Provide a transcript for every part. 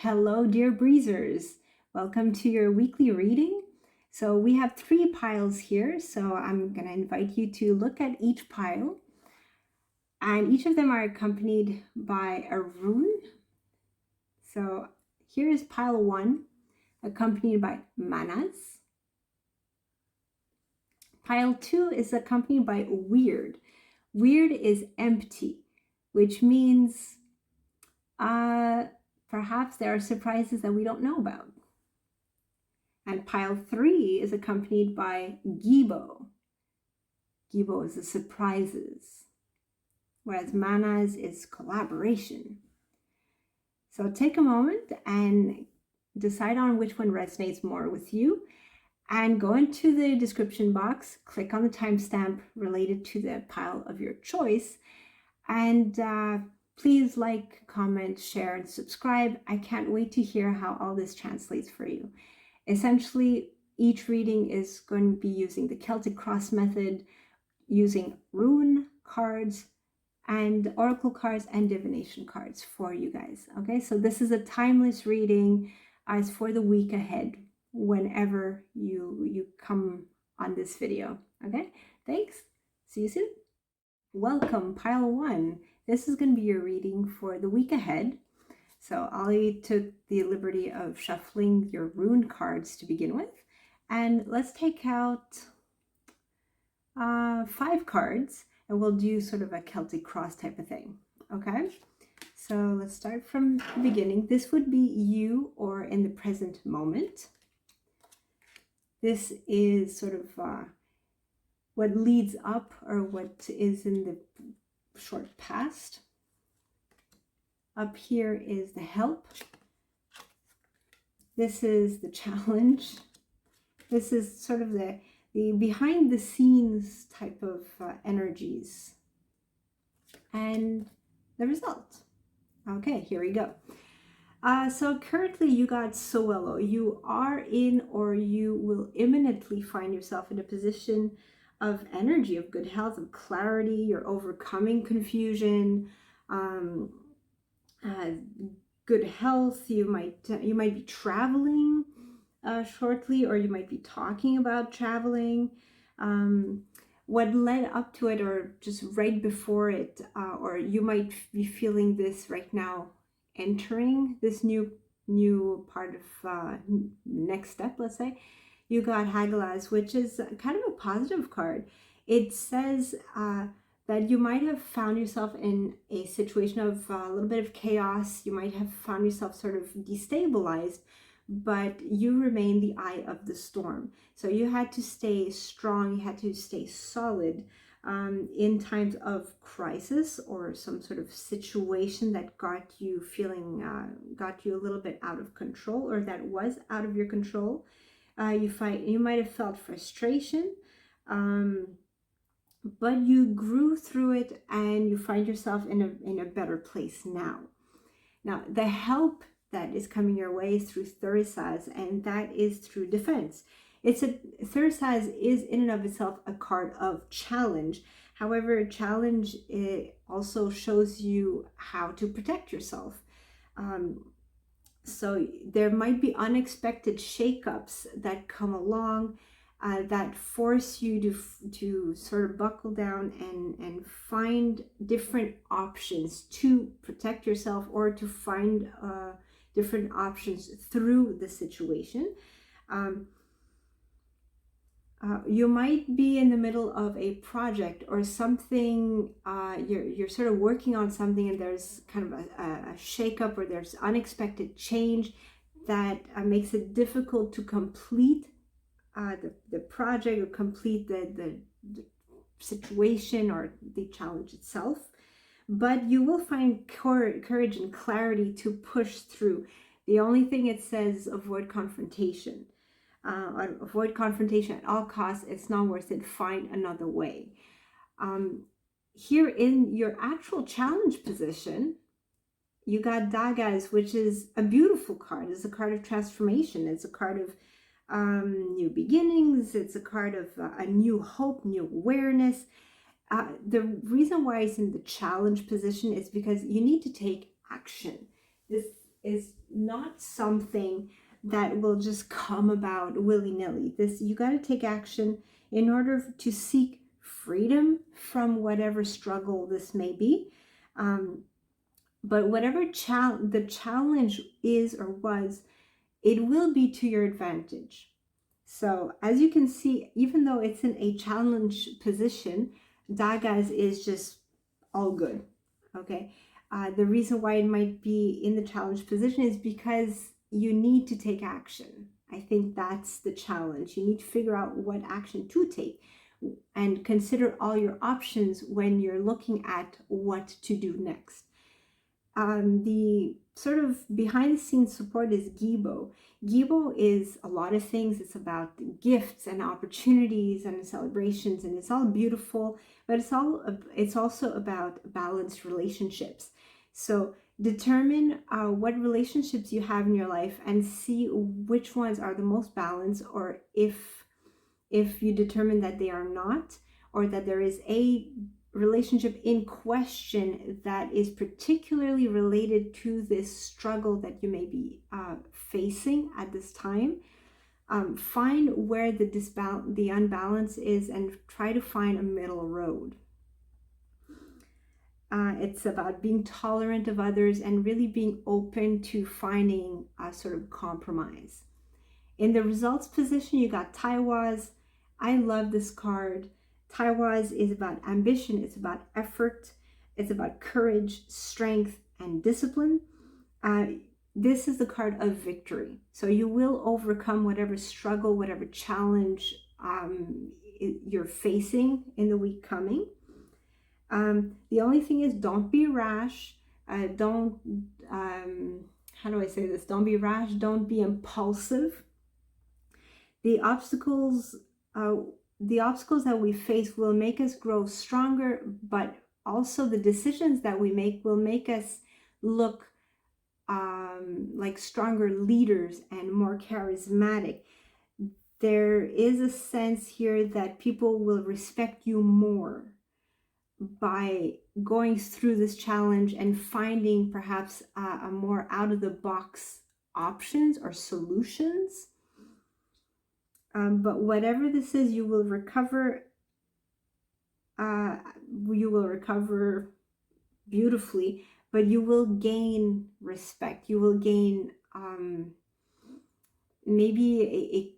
Hello, dear breezers. Welcome to your weekly reading. So we have 3 piles here. So I'm going to invite you to look at each pile. And each of them are accompanied by a rune. So here is pile 1, accompanied by manas. Pile 2 is accompanied by weird. Weird is empty, which means perhaps there are surprises that we don't know about. And pile 3 is accompanied by Gibo. Gibo is the surprises, whereas manas is collaboration. So take a moment and decide on which one resonates more with you, and go into the description box, click on the timestamp related to the pile of your choice, and please like, comment, share, and subscribe. I can't wait to hear how all this translates for you. Essentially, each reading is going to be using the Celtic Cross method, using rune cards and oracle cards and divination cards for you guys. Okay, so this is a timeless reading as for the week ahead whenever you come on this video. Okay, thanks. See you soon. Welcome, pile 1. This is going to be your reading for the week ahead. So I took the liberty of shuffling your rune cards to begin with. And let's take out 5 cards, and we'll do sort of a Celtic cross type of thing. Okay, so let's start from the beginning. This would be you or in the present moment. This is sort of what leads up or what is in the short past. Up here is the help. This is the challenge. This is sort of the behind the scenes type of energies. And the result. Okay, here we go. So currently you got Soelo. You are in, or you will imminently find yourself in a position of energy, of good health, of clarity. You're overcoming confusion, good health. You might be traveling shortly, or you might be talking about traveling. What led up to it, or just right before it, or you might be feeling this right now, entering this new part of next step. Let's say you got Hagalaz, which is kind of a positive card. It says that you might have found yourself in a situation of a little bit of chaos. You might have found yourself sort of destabilized, but you remain the eye of the storm. So you had to stay strong, you had to stay solid in times of crisis, or some sort of situation that got you feeling, got you a little bit out of control, or that was out of your control. You might have felt frustration, but you grew through it, and you find yourself in a better place now. Now, the help that is coming your way is through Thurisaz, and that is through defense. Thurisaz is in and of itself a card of challenge. However, challenge, it also shows you how to protect yourself. So there might be unexpected shakeups that come along that force you to sort of buckle down and find different options to protect yourself, or to find different options through the situation. You might be in the middle of a project or something, you're sort of working on something, and there's kind of a shakeup, or there's unexpected change that makes it difficult to complete the project, or complete the situation or the challenge itself. But you will find courage and clarity to push through. The only thing it says, avoid confrontation. Avoid confrontation at all costs. It's not worth it. Find another way. Here in your actual challenge position, you got Dagas, which is a beautiful card. It's a card of transformation. It's a card of new beginnings. It's a card of a new hope, new awareness. The reason why it's in the challenge position is because you need to take action. This not something that will just come about willy-nilly. This, you got to take action in order to seek freedom from whatever struggle this may be. But whatever the challenge is or was, it will be to your advantage. So as you can see, even though it's in a challenge position, Dagas is just all good. Okay. The reason why it might be in the challenge position is because you need to take action. I think that's the challenge. You need to figure out what action to take and consider all your options when you're looking at what to do next. The sort of behind the scenes support is Gibo. Gibo is a lot of things. It's about gifts and opportunities and celebrations, and it's all beautiful, but it's also about balanced relationships. So determine what relationships you have in your life and see which ones are the most balanced, or if you determine that they are not, or that there is a relationship in question that is particularly related to this struggle that you may be facing at this time. Find where the unbalance is and try to find a middle road. It's about being tolerant of others and really being open to finding a sort of compromise. In the results position, you got Taiwas. I love this card. Taiwas is about ambition, it's about effort, it's about courage, strength, and discipline. This is the card of victory. So you will overcome whatever struggle, whatever challenge you're facing in the week coming. The only thing is, don't be rash. How do I say this? Don't be rash. Don't be impulsive. The obstacles that we face will make us grow stronger, but also the decisions that we make will make us look like stronger leaders and more charismatic. There is a sense here that people will respect you more by going through this challenge and finding perhaps a more out-of-the-box options or solutions. But whatever this is, you will recover. You will recover beautifully, but you will gain respect. You will gain. Maybe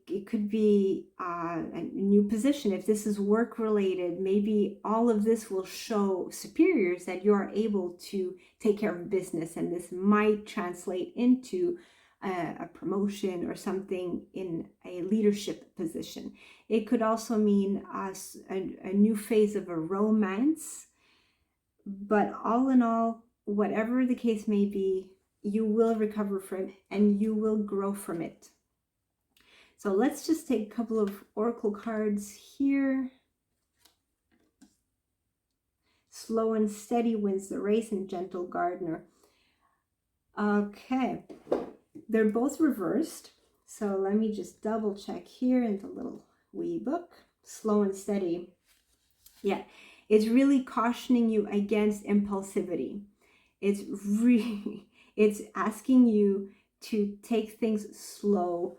it could be a new position. If this is work related, maybe all of this will show superiors that you are able to take care of business, and this might translate into a promotion or something in a leadership position. It could also mean a new phase of a romance. But all in all, whatever the case may be, you will recover from it and you will grow from it. So let's just take a couple of oracle cards here. Slow and steady wins the race, and gentle gardener. Okay, they're both reversed. So let me just double check here in the little wee book. Slow and steady. Yeah, it's really cautioning you against impulsivity. It's asking you to take things slow.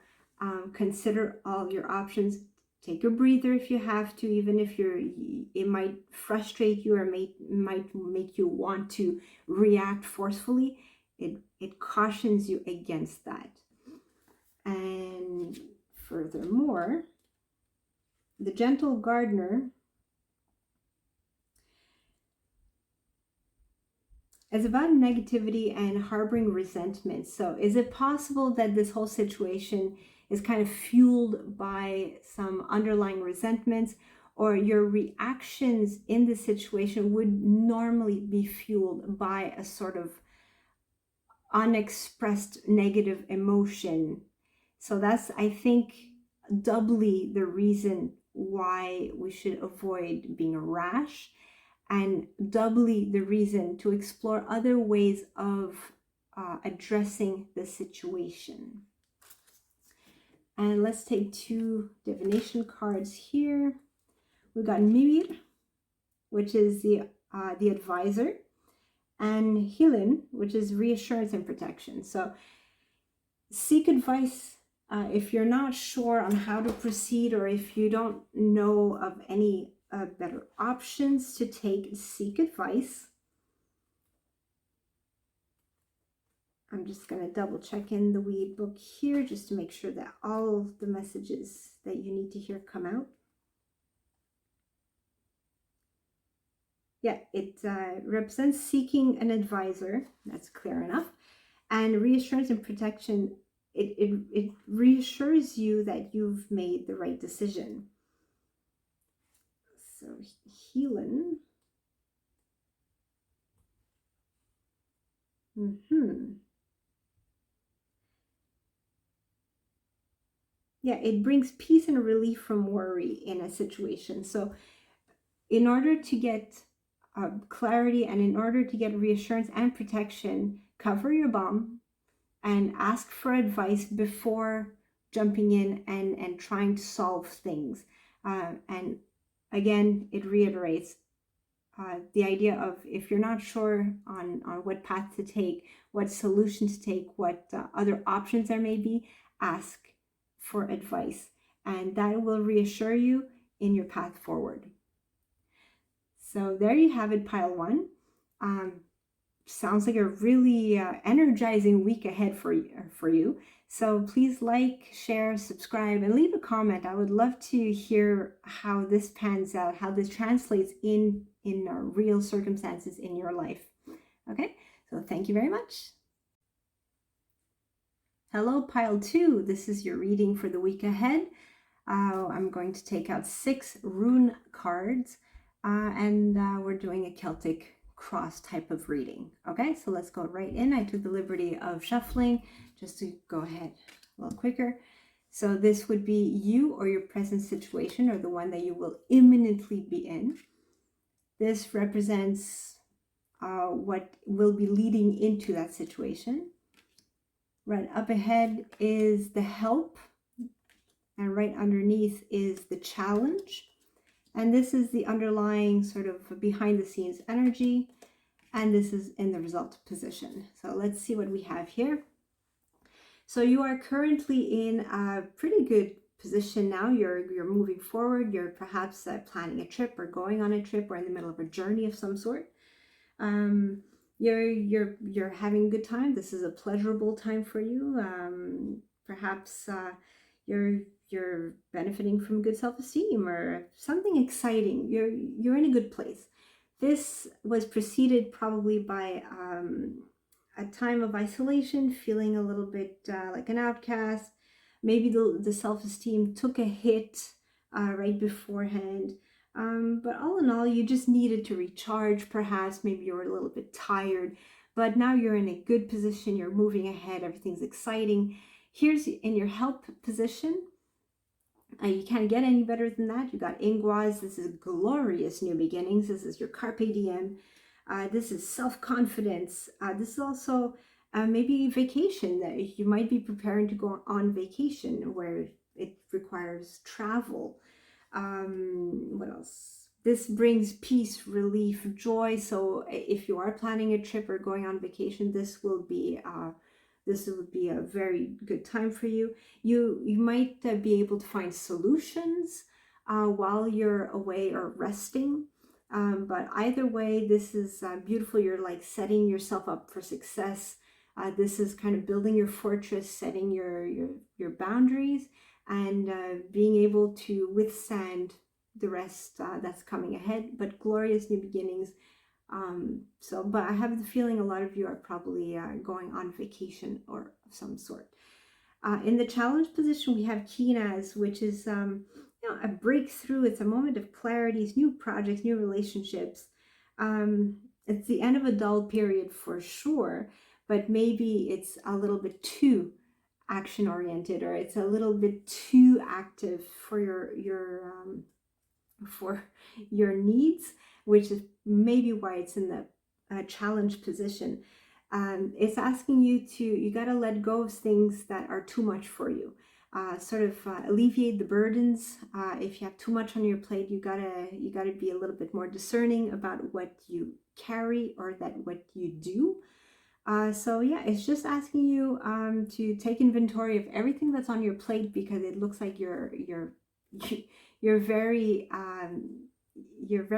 Consider all your options. Take a breather if you have to, even if it might frustrate you or might make you want to react forcefully. It cautions you against that. And furthermore, the gentle gardener is about negativity and harboring resentment. So is it possible that this whole situation is kind of fueled by some underlying resentments, or your reactions in this situation would normally be fueled by a sort of unexpressed negative emotion? So that's, I think, doubly the reason why we should avoid being rash, and doubly the reason to explore other ways of addressing the situation. And let's take two divination cards here. We got Mimir, which is the advisor. and healing, which is reassurance and protection. So seek advice if you're not sure on how to proceed, or if you don't know of any better options to take. Seek advice. I'm just going to double check in the weed book here just to make sure that all the messages that you need to hear come out. Yeah, it represents seeking an advisor. That's clear enough. And reassurance and protection, it reassures you that you've made the right decision. So healing. Yeah, it brings peace and relief from worry in a situation. So in order to get clarity, and in order to get reassurance and protection, cover your bum and ask for advice before jumping in and trying to solve things. And again, it reiterates the idea of, if you're not sure on what path to take, what solution to take, what other options there may be, ask for advice, and that will reassure you in your path forward. So there you have it, pile one. Sounds like a really energizing week ahead for you. So please like, share, subscribe, and leave a comment. I would love to hear how this pans out, how this translates in real circumstances in your life. Okay, so thank you very much. Hello, pile two. This is your reading for the week ahead. I'm going to take out 6 rune cards, and we're doing a Celtic cross type of reading. Okay, so let's go right in. I took the liberty of shuffling just to go ahead a little quicker. So this would be you or your present situation, or the one that you will imminently be in. This represents what will be leading into that situation. Right up ahead is the help, and right underneath is the challenge. And this is the underlying sort of behind the scenes energy, and this is in the result position. So let's see what we have here. So you are currently in a pretty good position now. You're moving forward. You're perhaps planning a trip, or going on a trip, or in the middle of a journey of some sort. You're having a good time. This is a pleasurable time for you. Perhaps you're benefiting from good self-esteem or something exciting. You're in a good place. This was preceded probably by a time of isolation, feeling a little bit like an outcast. Maybe the self-esteem took a hit right beforehand. But all in all, you just needed to recharge. Perhaps maybe you were a little bit tired, but now you're in a good position. You're moving ahead. Everything's exciting. Here's in your help position. You can't get any better than that. You got Ingwaz. This is glorious new beginnings. This is your Carpe Diem. This is self-confidence. This is also maybe vacation, that you might be preparing to go on vacation where it requires travel. What else? This brings peace, relief, joy. So if you are planning a trip or going on vacation, this would be a very good time for you. You might be able to find solutions while you're away or resting. But either way, this is beautiful. You're like setting yourself up for success. This is kind of building your fortress, setting your boundaries, and being able to withstand the rest that's coming ahead. But glorious new beginnings. But I have the feeling a lot of you are probably going on vacation or of some sort. In the challenge position, we have Kinaz, which is a breakthrough. It's a moment of clarity, it's new projects, new relationships. It's the end of a dull period for sure, but maybe it's a little bit too action oriented, or it's a little bit too active for your needs, which is maybe why it's in the challenge position. It's asking you got to let go of things that are too much for you. alleviate the burdens. If you have too much on your plate, you gotta be a little bit more discerning about what you carry or that what you do. So yeah, it's just asking you to take inventory of everything that's on your plate, because it looks like you're very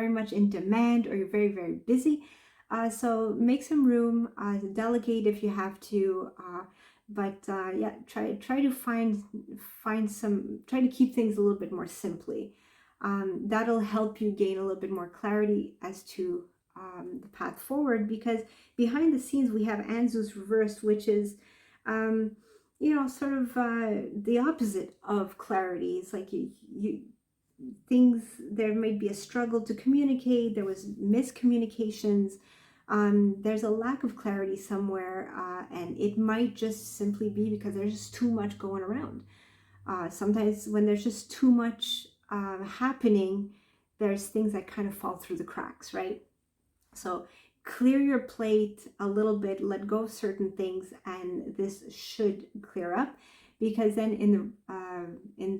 much in demand, or you're very busy. So make some room, delegate if you have to, but yeah, try to try to keep things a little bit more simply. That'll help you gain a little bit more clarity as to the path forward, because behind the scenes we have Anzu's reversed, which is sort of the opposite of clarity. It's like there might be a struggle to communicate, there was miscommunications, there's a lack of clarity somewhere, and it might just simply be because there's just too much going around. Sometimes when there's just too much happening, there's things that kind of fall through the cracks, right? So clear your plate a little bit, let go of certain things, and this should clear up. Because then in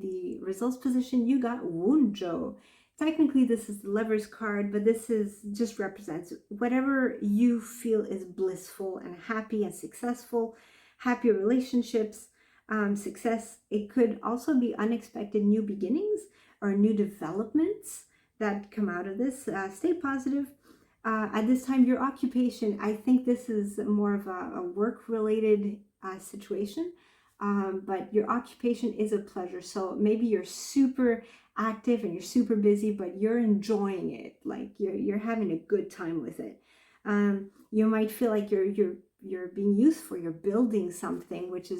the results position, you got Wunjo. Technically, this is the Lover's card, but this just represents whatever you feel is blissful and happy and successful, happy relationships, success. It could also be unexpected new beginnings or new developments that come out of this. Stay positive. At this time, your occupation, I think this is more of a work-related situation. But your occupation is a pleasure. So maybe you're super active and you're super busy, but you're enjoying it. Like you're having a good time with it. You might feel like you're being useful. You're building something, which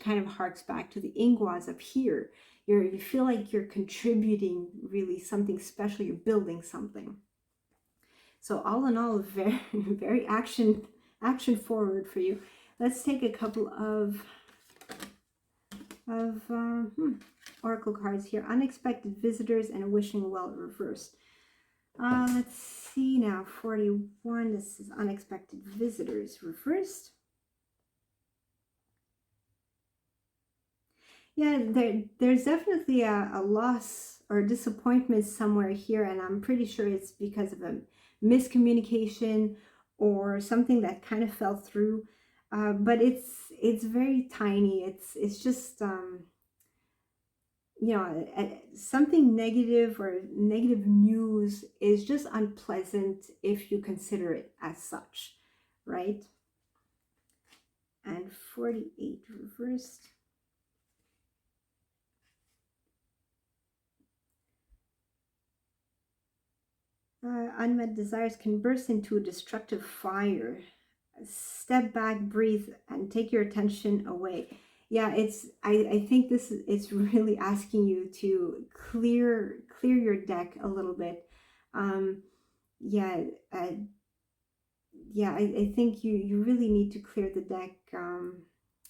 kind of harks back to the Ingwas up here. You feel like you're contributing really something special. You're building something. So all in all, very very action forward for you. Let's take a couple of oracle cards here. Unexpected visitors and a wishing well reversed. Let's see now. 41. This is unexpected visitors reversed. Yeah, there's definitely a loss or disappointment somewhere here, and I'm pretty sure it's because of a miscommunication or something that kind of fell through. But it's very tiny. It's just something negative, or negative news is just unpleasant if you consider it as such, right? And 48 reversed. Unmet desires can burst into a destructive fire. Step back, breathe, and take your attention away. Yeah, I think it's really asking you to clear your deck a little bit. I think you really need to clear the deck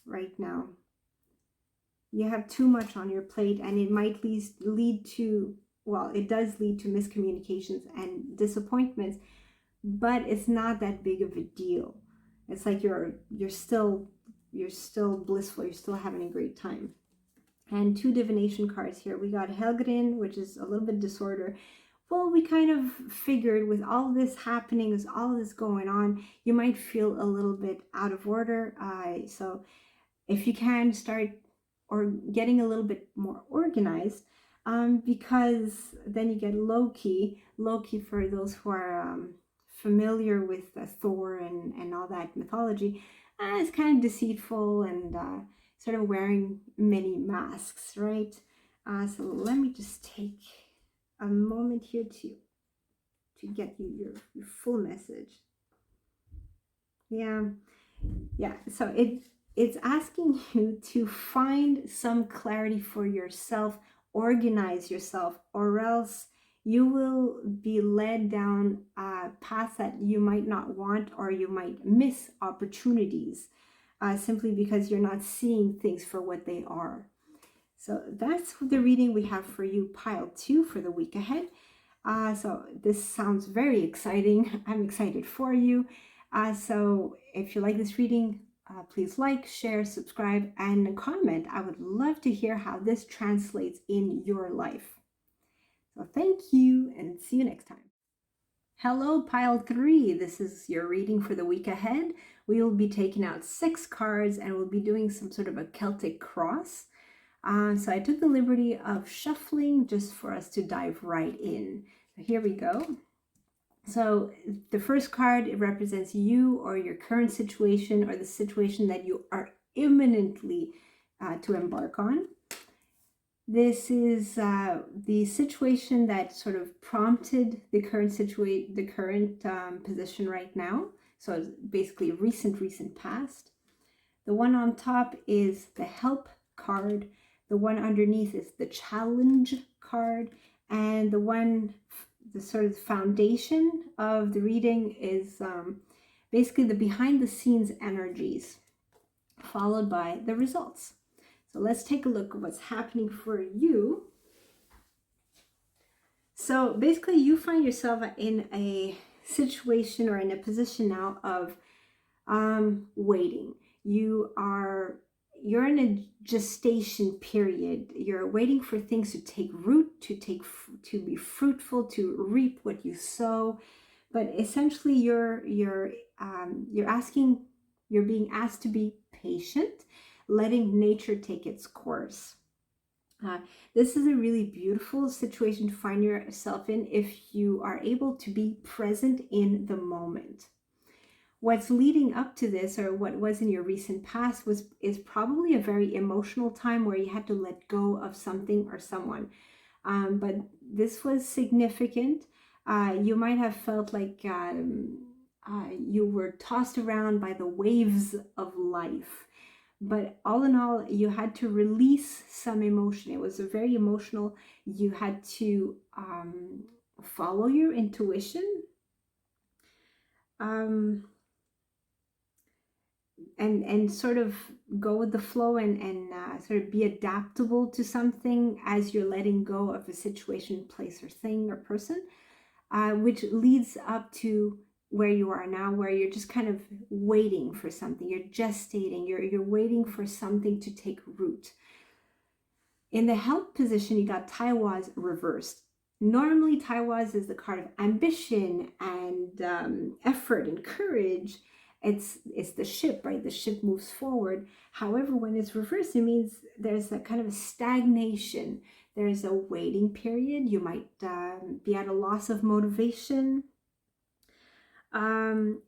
right now. You have too much on your plate, and it might lead to, well, it does lead to miscommunications and disappointments, but it's not that big of a deal. It's like you're still blissful, you're still having a great time. And 2 divination cards here. We got Helgrin, which is a little bit disorder. Well, we kind of figured with all this happening, with all this going on, you might feel a little bit out of order. So if you can start or getting a little bit more organized, because then you get Loki. Loki, for those who are familiar with Thor and all that mythology, is kind of deceitful and sort of wearing many masks, right? So let me just take a moment here to get you your full message. Yeah. So it's asking you to find some clarity for yourself, organize yourself, or else you will be led down paths that you might not want, or you might miss opportunities simply because you're not seeing things for what they are. So that's the reading we have for you, pile 2, for the week ahead. So this sounds very exciting. I'm excited for you. So if you like this reading, please like, share, subscribe, and comment. I would love to hear how this translates in your life. So thank you and see you next time. Hello, pile 3. This is your reading for the week ahead. We will be taking out 6 cards and we'll be doing some sort of a Celtic cross. So I took the liberty of shuffling just for us to dive right in. So here we go. So the first card, it represents you or your current situation or the situation that you are imminently to embark on. This is the situation that sort of prompted the current position right now. So it's basically recent past. The one on top is the help card. The one underneath is the challenge card. And the sort of foundation of the reading is basically the behind the scenes energies, followed by the results. So let's take a look at what's happening for you. So basically you find yourself in a situation or in a position now of waiting. You're in a gestation period. You're waiting for things to take root, to be fruitful, to reap what you sow. But essentially, you're being asked to be patient, letting nature take its course. This is a really beautiful situation to find yourself in if you are able to be present in the moment. What's leading up to this, or what was in your recent past, is probably a very emotional time where you had to let go of something or someone. But this was significant. You might have felt like you were tossed around by the waves of life. But all in all, you had to release some emotion. It was a very emotional. You had to follow your intuition. And sort of go with the flow and sort of be adaptable to something as you're letting go of a situation, place, or thing or person, which leads up to where you are now, where you're just kind of waiting for something. You're gestating. You're waiting for something to take root. In the help position, you got Taiwas reversed. Normally, Taiwas is the card of ambition and effort and courage. It's the ship, right? The ship moves forward. However, when it's reversed, it means there's a kind of a stagnation. There's a waiting period. You might be at a loss of motivation.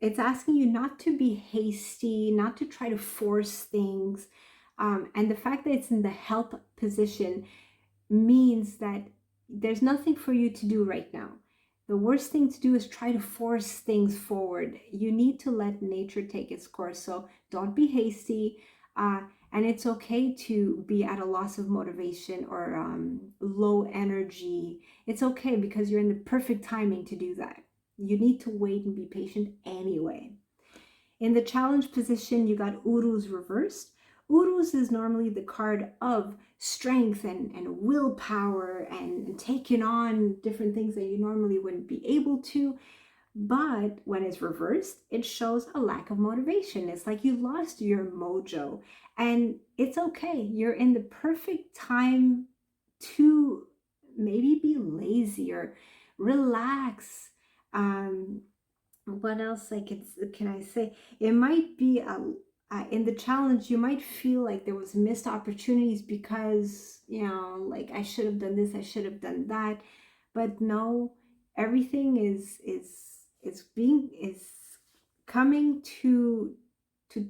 It's asking you not to be hasty, not to try to force things. And the fact that it's in the help position means that there's nothing for you to do right now. The worst thing to do is try to force things forward. You need to let nature take its course. So don't be hasty. And it's okay to be at a loss of motivation or low energy. It's okay because you're in the perfect timing to do that. You need to wait and be patient anyway. In the challenge position, you got Urus reversed. Urus is normally the card of strength and willpower and taking on different things that you normally wouldn't be able to. But when it's reversed, it shows a lack of motivation. It's like you lost your mojo. And it's okay. You're in the perfect time to maybe be lazy or relax. What else can I say? It might be in the challenge, you might feel like there was missed opportunities because, like I should have done this, I should have done that. But no, everything is coming to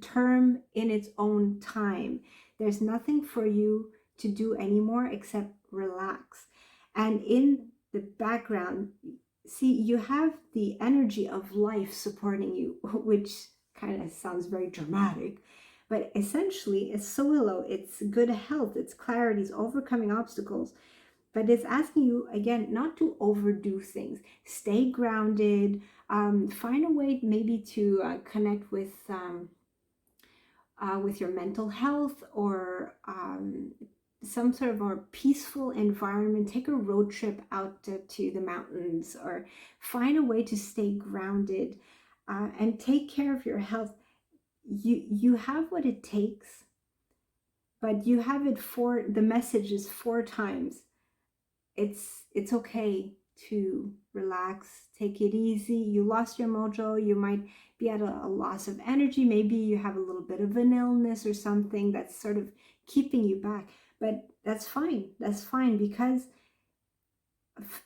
term in its own time. There's nothing for you to do anymore except relax. And in the background, see, you have the energy of life supporting you, which kind of sounds very dramatic, but essentially it's Soilo, it's good health, it's clarity, it's overcoming obstacles. But it's asking you, again, not to overdo things. Stay grounded. Find a way maybe to connect with your mental health or some sort of more peaceful environment. Take a road trip out to the mountains or find a way to stay grounded and take care of your health. you have what it takes, but you have it the message is 4 times. It's okay to relax, take it easy. You lost your mojo, you might be at a loss of energy, maybe you have a little bit of an illness or something that's sort of keeping you back, but that's fine because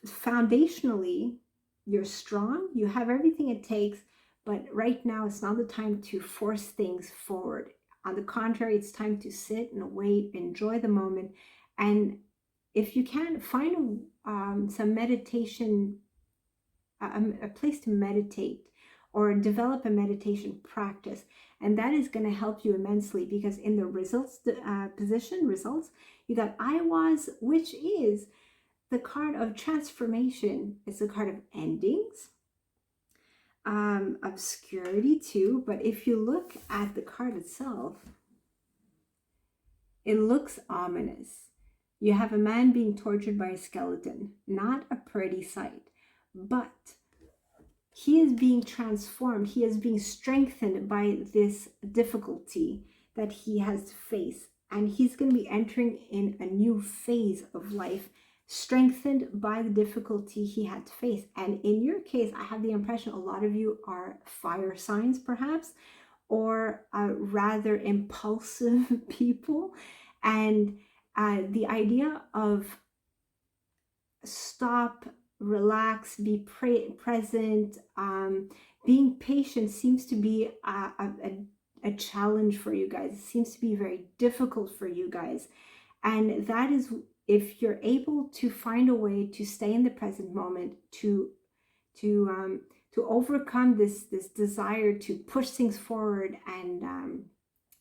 foundationally you're strong, you have everything it takes, but right now it's not the time to force things forward. On the contrary, it's time to sit and wait, enjoy the moment, and if you can, find some meditation, a place to meditate, or develop a meditation practice, and that is going to help you immensely, because in the results results, you got Iwas, which is the card of transformation. It's a card of endings, obscurity too, but if you look at the card itself, it looks ominous. You have a man being tortured by a skeleton. Not a pretty sight, but he is being transformed. He is being strengthened by this difficulty that he has to face. And he's going to be entering in a new phase of life, strengthened by the difficulty he had to face. And in your case, I have the impression a lot of you are fire signs, perhaps, or rather impulsive people. And the idea of stop, relax, be present, being patient seems to be a challenge for you guys. It seems to be very difficult for you guys. And that is, if you're able to find a way to stay in the present moment, to overcome this desire to push things forward, and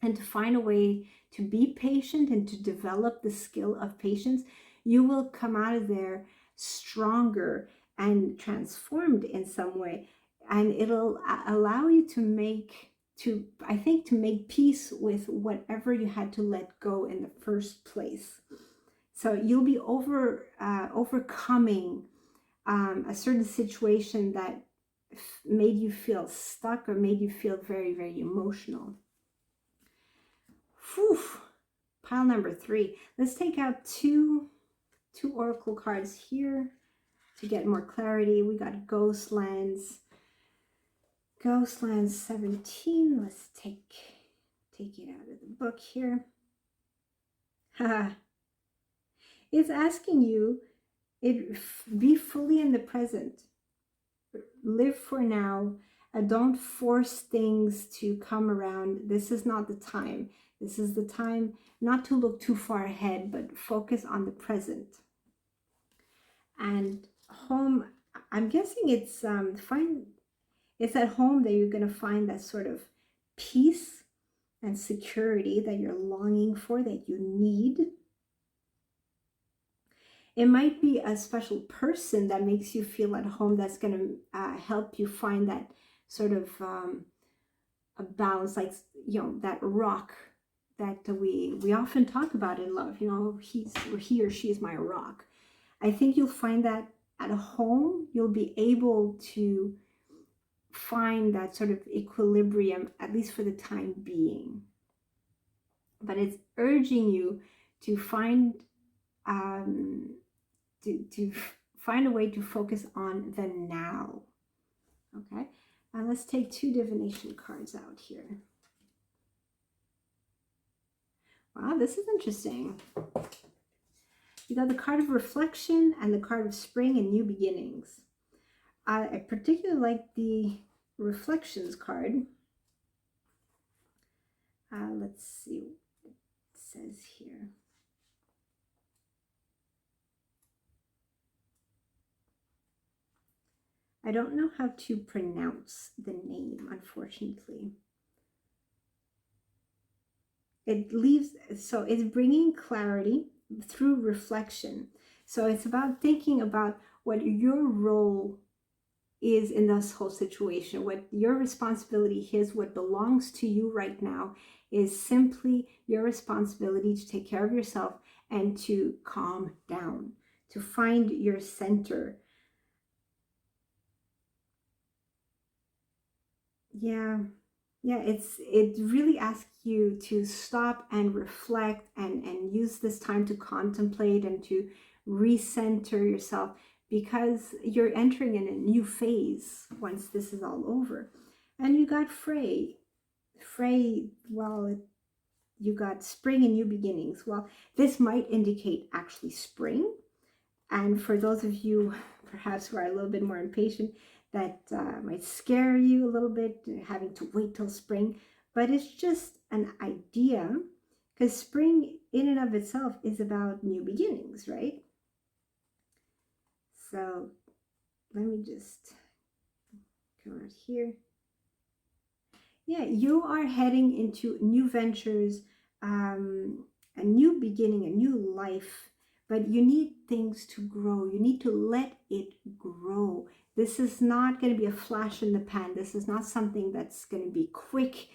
to find a way to be patient and to develop the skill of patience, you will come out of there stronger and transformed in some way. And it'll allow you to make peace with whatever you had to let go in the first place. So you'll be overcoming a certain situation that made you feel stuck or made you feel very, very emotional. Whew. Pile number 3. Let's take out two oracle cards here to get more clarity. We got Ghostlands 17. Let's take it out of the book here. It's asking you, be fully in the present. Live for now. Don't force things to come around. This is not the time. This is the time not to look too far ahead, but focus on the present. And home, I'm guessing it's it's at home that you're going to find that sort of peace and security that you're longing for, that you need. It might be a special person that makes you feel at home, that's going to help you find that sort of a balance, like, that rock that we often talk about in love. He or she is my rock. I think you'll find that at home, you'll be able to find that sort of equilibrium, at least for the time being. But it's urging you to find to find a way to focus on the now. Okay, and let's take 2 divination cards out here. Wow, this is interesting. You got the card of reflection and the card of spring and new beginnings. I particularly like the reflections card. Let's see what it says here. I don't know how to pronounce the name, unfortunately. So it's bringing clarity through reflection. So it's about thinking about what your role is in this whole situation, what your responsibility is, what belongs to you right now is simply your responsibility to take care of yourself and to calm down, to find your center. Yeah, Yeah, it really asks you to stop and reflect and use this time to contemplate and to recenter yourself, because you're entering in a new phase once this is all over. And you got Frey, well, you got spring and new beginnings. Well, this might indicate actually spring. And for those of you perhaps who are a little bit more impatient, that might scare you a little bit, having to wait till spring. But it's just an idea, because spring in and of itself is about new beginnings, right? So let me just go out here. Yeah, you are heading into new ventures, a new beginning, a new life, but you need things to grow. You need to let it grow. This is not going to be a flash in the pan. This is not something that's going to be quick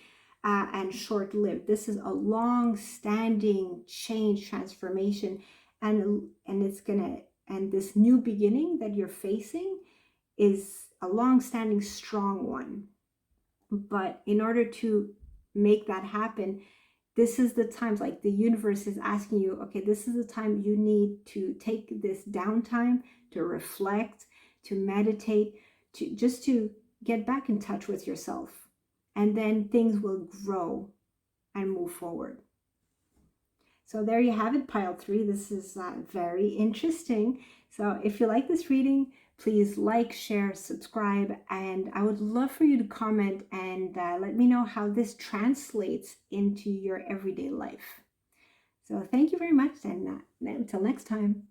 and short lived. This is a long standing change, transformation, and it's going to, and this new beginning that you're facing is a long standing, strong one. But in order to make that happen, this is the times, like the universe is asking you, okay, this is the time you need to take this downtime to reflect, to meditate, to just to get back in touch with yourself. And then things will grow and move forward. So there you have it, pile 3. This is very interesting. So if you like this reading, please like, share, subscribe, and I would love for you to comment and let me know how this translates into your everyday life. So thank you very much, and until next time.